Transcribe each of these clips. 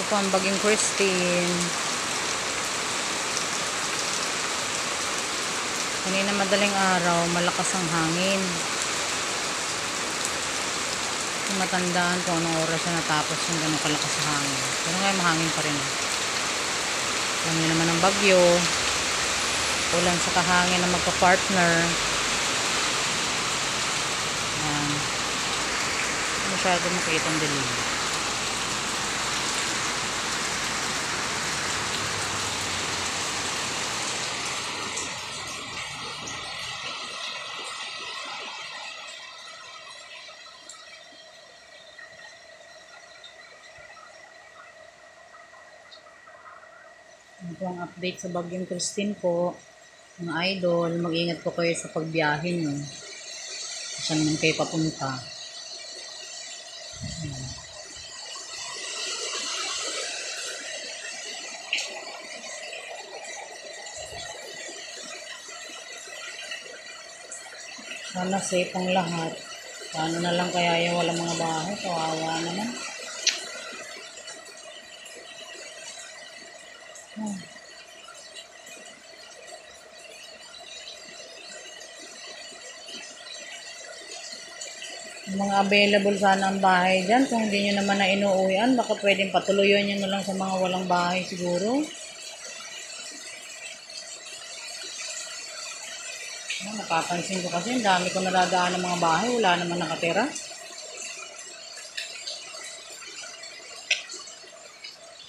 po ang Bagyong Christine. Kanina madaling araw, malakas ang hangin. Kung matandaan ko anong oras na natapos yung ganun kalakas ang hangin. Pero ngayon mahangin pa rin. Alam niyo naman ang bagyo. Ulan sa kahangin na magka-partner. Ayan. Masyado makita ang dilim. Ito ang update sa Bagyong Christine po. Mga idol, mag-ingat po kayo sa pagbiyahe nyo. Saan man kayo papunta. Sana safe ang lahat. Paano na lang kaya yung walang mga bahay? Kawawa naman. Mga available sana ang bahay dyan. Kung hindi nyo naman na inuuwian, baka pwedeng patuloyan nyo na lang sa mga walang bahay siguro. Napapansin ko kasi ang dami ko naladaan ng mga bahay. Wala naman nakatira.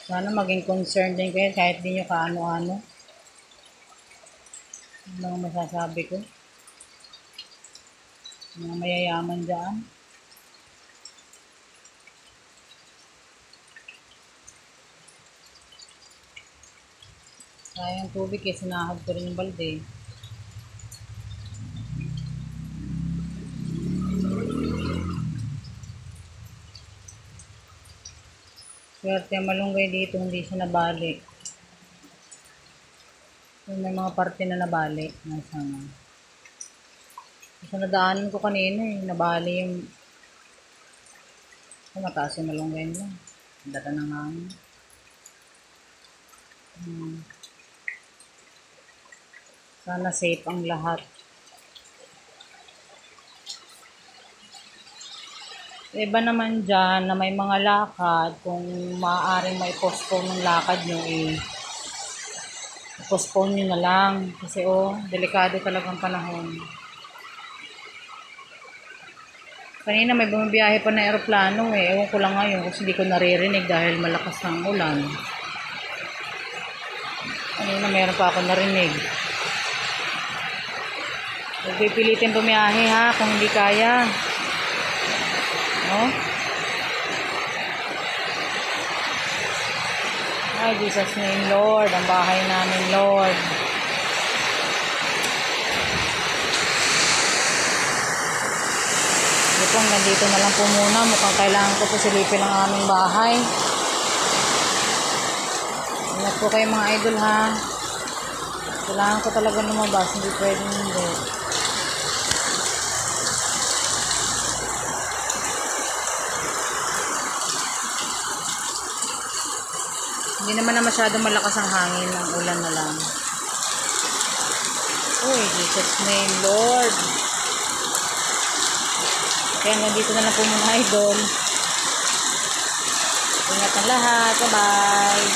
Sana maging concerned din kayo kahit di nyo kaano-ano. Ano ang masasabi ko? Mga mayayaman dyan. Sayang tubig eh, sinahag ko rin yung balde. Swerte ang malunggay dito, hindi siya nabali. May mga parte na nabali. Nasaan? Sa nadaanan ko kanina eh, nabali yung mataas yung malunggay nila. Data ng hangin. Sana safe ang lahat. Iba naman dyan na may mga lakad, kung maaaring may postpone ng lakad nyo postpone nyo na lang. Kasi delikado talagang panahon. Kanina may bumibiyahe pa na aeroplano eh. Ewan ko lang ngayon kasi hindi ko naririnig dahil malakas ang ulan. Kanina mayroon pa ako narinig. Huwag pipilitin bumiyahe ha kung hindi kaya. No? Ay, Jesus name, Lord. Ang bahay namin, Lord. Nandito na lang po muna. Mukhang kailangan ko po silipin ang aming bahay. Ingat po kayo mga idol ha. Kailangan ko talaga lumabas. Hindi pwedeng hindi. Hindi naman na masyadong malakas ang hangin. Ang ulan na lang. Uy, Jesus name, Lord. Kaya nandito na lang po muna idol. Ingat ang lahat. Bye-bye.